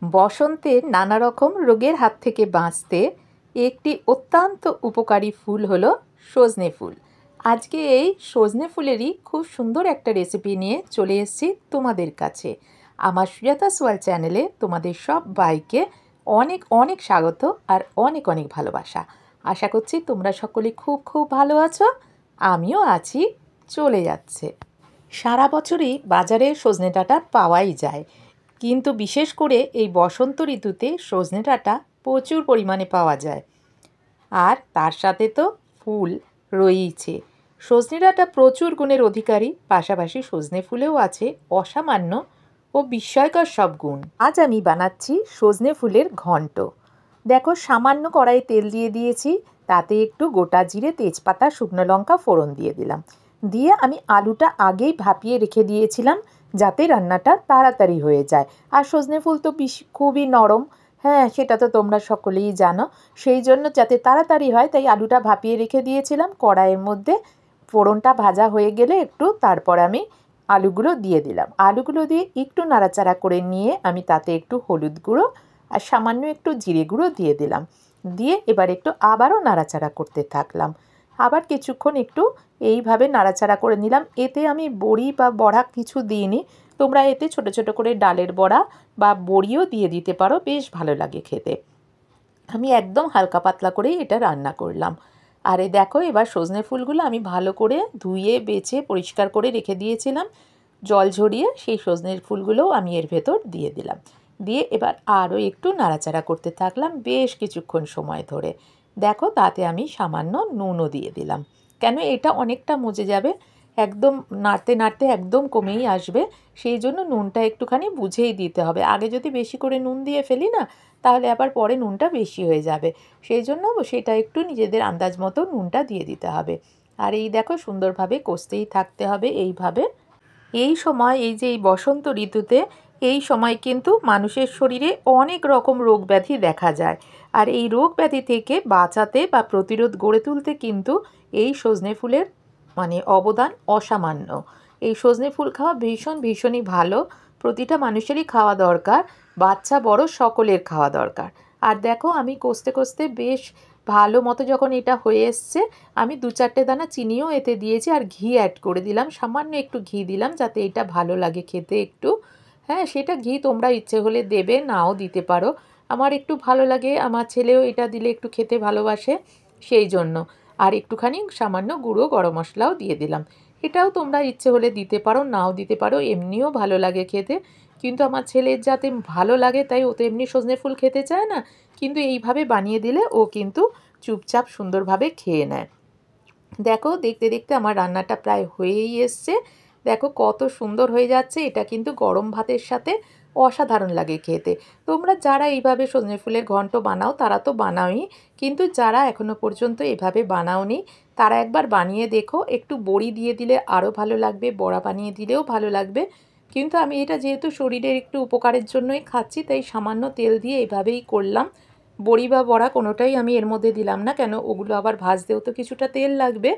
বসন্তের নানা রকম রোগের হাত থেকে বাঁচতে একটি অত্যন্ত উপকারী ফুল হলো সজনে ফুল। আজকে এই সজনে ফুলেরই খুব সুন্দর একটা রেসিপি নিয়ে চলে এসেছি তোমাদের কাছে। আমার সুজাতা সোয়াল চ্যানেলে তোমাদের সবাইকে অনেক অনেক স্বাগত আর অনেক অনেক ভালোবাসা। আশা করছি তোমরা সকলে খুব খুব ভালো আছো, আমিও আছি, চলে যাচ্ছে। সারা বছরই বাজারে সজনে ডাঁটা পাওয়াই যায়, কিন্তু বিশেষ করে এই বসন্ত ঋতুতে সজনে ডাঁটা প্রচুর পরিমাণে পাওয়া যায়। আর তার সাথে তো ফুল রয়েইছে। সজনে ডাঁটা প্রচুর গুণের অধিকারী, পাশাপাশি সজনে ফুলেও আছে অসামান্য ও বিস্ময়কর সব গুণ। আজ আমি বানাচ্ছি সজনে ফুলের ঘন্ট। দেখো, সামান্য কড়াই তেল দিয়ে দিয়েছি, তাতে একটু গোটা জিরে, তেজপাতা, শুকনো লঙ্কা ফোড়ন দিয়ে দিলাম। দিয়ে আমি আলুটা আগেই ভাপিয়ে রেখে দিয়েছিলাম, যাতে রান্নাটা তাড়াতাড়ি হয়ে যায়। আর সজনে ফুল তো খুবই নরম, হ্যাঁ সেটা তো তোমরা সকলেই জানো। সেই জন্য যাতে তাড়াতাড়ি হয় তাই আলুটা ভাপিয়ে রেখে দিয়েছিলাম। কড়াইয়ের মধ্যে ফোড়নটা ভাজা হয়ে গেলে একটু তারপর আমি আলুগুলো দিয়ে দিলাম। আলুগুলো দিয়ে একটু নাড়াচাড়া করে নিয়ে আমি তাতে একটু হলুদ গুঁড়ো আর সামান্য একটু জিরে গুঁড়ো দিয়ে দিলাম। দিয়ে এবার একটু আবারও নাড়াচাড়া করতে থাকলাম। আবার কিছুক্ষণ একটু এইভাবে নাড়াচাড়া করে নিলাম। এতে আমি বড়ি বা বড়া কিছু দিইনি, তোমরা এতে ছোট ছোট করে ডালের বড়া বা বড়িও দিয়ে দিতে পারো, বেশ ভালো লাগে খেতে। আমি একদম হালকা পাতলা করেই এটা রান্না করলাম। আর এই দেখো, এবার সজনে ফুলগুলো আমি ভালো করে ধুয়ে বেছে পরিষ্কার করে রেখে দিয়েছিলাম, জল ঝরিয়ে সেই সজনের ফুলগুলোও আমি এর ভেতর দিয়ে দিলাম। দিয়ে এবার আরও একটু নাড়াচাড়া করতে থাকলাম বেশ কিছুক্ষণ সময় ধরে। দেখো, তাতে আমি সামান্য নুনও দিয়ে দিলাম, কেন এটা অনেকটা মজে যাবে, একদম নাড়তে নাড়তে একদম কমেই আসবে। সেই জন্য নুনটা একটুখানি বুঝেই দিতে হবে। আগে যদি বেশি করে নুন দিয়ে ফেলি না, তাহলে আবার পরে নুনটা বেশি হয়ে যাবে। সেই জন্য সেটা একটু নিজেদের আন্দাজ মতো নুনটা দিয়ে দিতে হবে। আর এই দেখো, সুন্দরভাবে কষতেই থাকতে হবে এইভাবে। এই সময়, এই যে এই বসন্ত ঋতুতে, এই সময় কিন্তু মানুষের শরীরে অনেক রকম রোগ ব্যাধি দেখা যায়। আর এই রোগ ব্যাধি থেকে বাঁচাতে বা প্রতিরোধ গড়ে তুলতে কিন্তু এই সজনে ফুলের অবদান অসামান্য। এই সজনে ফুল খাওয়া ভীষণই ভালো, প্রতিটা মানুষেরই খাওয়া দরকার, বাচ্চা বড় সকলের খাওয়া দরকার। আর দেখো, আমি কষতে কষতে বেশ ভালো মতো যখন এটা হয়ে এসছে, আমি 2-4টে দানা চিনিও এতে দিয়েছি আর ঘি অ্যাড করে দিলাম, সামান্য একটু ঘি দিলাম যাতে এটা ভালো লাগে খেতে একটু। হ্যাঁ, সেটা ঘি তোমরা ইচ্ছে হলে দেবে, নাও দিতে পারো। আমার একটু ভালো লাগে, আমার ছেলেও এটা দিলে একটু খেতে ভালোবাসে, সেই জন্য। আর একটুখানি সামান্য গুঁড়ো গরম মশলাও দিয়ে দিলাম। এটাও তোমরা ইচ্ছে হলে দিতে পারো, নাও দিতে পারো, এমনিও ভালো লাগে খেতে। কিন্তু আমার ছেলের যাতে ভালো লাগে তাই ও তো এমনি সজনে ফুল খেতে চায় না, কিন্তু এইভাবে বানিয়ে দিলে ও কিন্তু চুপচাপ সুন্দরভাবে খেয়ে নেয়। দেখো, দেখতে দেখতে আমার রান্নাটা প্রায় হয়েই এসছে। দেখো কত সুন্দর হয়ে যাচ্ছে, এটা কিন্তু গরম ভাতের সাথে অসাধারণ লাগে খেতে। তোমরা যারা এইভাবে সজনে ফুলের ঘন্ট বানাও তারা তো বানাওই, কিন্তু যারা এখনো পর্যন্ত এভাবে বানাওনি তারা একবার বানিয়ে দেখো। একটু বড়ি দিয়ে দিলে আরও ভালো লাগবে, বড়া বানিয়ে দিলেও ভালো লাগবে। কিন্তু আমি এটা যেহেতু শরীরের একটু উপকারের জন্যই খাচ্ছি, তাই সামান্য তেল দিয়ে এভাবেই করলাম। বড়ি বা বড়া কোনোটাই আমি এর মধ্যে দিলাম না, কেন ওগুলো আবার ভাজতেও তো কিছুটা তেল লাগবে,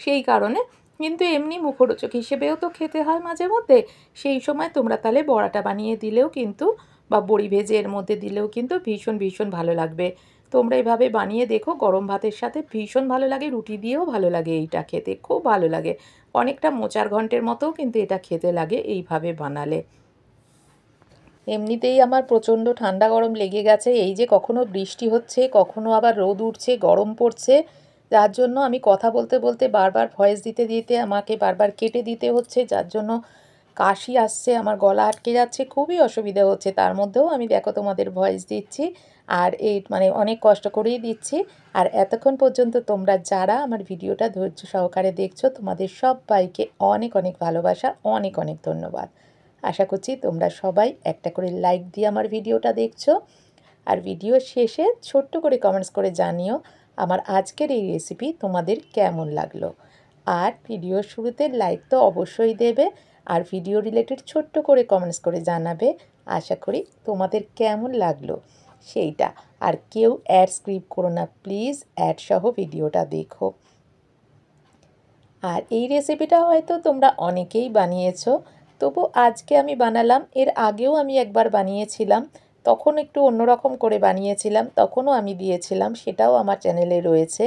সেই কারণে। কিন্তু এমনি মুখরোচক হিসেবেও তো খেতে হয় মাঝে মধ্যে, সেই সময় তোমরা তাহলে বড়াটা বানিয়ে দিলেও কিন্তু, বা বড়ি ভেজে এর মধ্যে দিলেও কিন্তু ভীষণ ভালো লাগবে। তোমরা এভাবে বানিয়ে দেখো, গরম ভাতের সাথে ভীষণ ভালো লাগে, রুটি দিয়েও ভালো লাগে, এইটা খেতে খুব ভালো লাগে। অনেকটা মোচার ঘন্টের মতোও কিন্তু এটা খেতে লাগে এইভাবে বানালে। এমনিতেই আমার প্রচণ্ড ঠান্ডা গরম লেগে গেছে, এই যে কখনো বৃষ্টি হচ্ছে, কখনো আবার রোদ উঠছে, গরম পড়ছে, যার জন্য আমি কথা বলতে বলতে বারবার ভয়েস দিতে দিতে আমাকে বারবার কেটে দিতে হচ্ছে, যার জন্য কাশি আসছে, আমার গলা আটকে যাচ্ছে, খুবই অসুবিধা হচ্ছে। তার মধ্যেও আমি দেখো তোমাদের ভয়েস দিচ্ছি, আর এই অনেক কষ্ট করেই দিচ্ছি। আর এতক্ষণ পর্যন্ত তোমরা যারা আমার ভিডিওটা ধৈর্য সহকারে দেখছো, তোমাদের সবাইকে অনেক অনেক ভালোবাসা, অনেক অনেক ধন্যবাদ। আশা করছি তোমরা সবাই একটা করে লাইক দিয়ে আমার ভিডিওটা দেখছো, আর ভিডিও শেষে ছোট্ট করে কমেন্টস করে জানিও আমার আজকের এই রেসিপি তোমাদের কেমন লাগলো। আর ভিডিওর শুরুতে লাইক তো অবশ্যই দেবে, আর ভিডিও রিলেটেড ছোট্ট করে কমেন্টস করে জানাবে আশা করি তোমাদের কেমন লাগলো সেইটা। আর কেউ অ্যাড স্কিপ করো না প্লিজ, অ্যাড সহ ভিডিওটা দেখো। আর এই রেসিপিটা হয়তো তোমরা অনেকেই বানিয়েছো, তবু আজকে আমি বানালাম, এর আগেও আমি একবার বানিয়েছিলাম, তখন একটু অন্যরকম করে বানিয়েছিলাম, তখনও আমি দিয়েছিলাম, সেটাও আমার চ্যানেলে রয়েছে।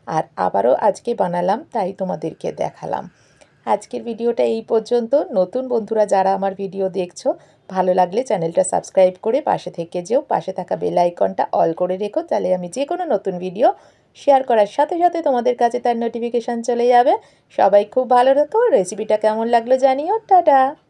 আর আবারও আজকে বানালাম, তাই তোমাদেরকে দেখালাম। আজকের ভিডিওটা এই পর্যন্ত। নতুন বন্ধুরা যারা আমার ভিডিও দেখছো, ভালো লাগলে চ্যানেলটা সাবস্ক্রাইব করে পাশে থেকে যেও, পাশে থাকা বেল আইকনটা অল করে রেখো, তাহলে আমি যে কোনো নতুন ভিডিও শেয়ার করার সাথে সাথে তোমাদের কাছে তার নোটিফিকেশান চলে যাবে। সবাই খুব ভালো থেকো। রেসিপিটা কেমন লাগলো জানিও। টাটা।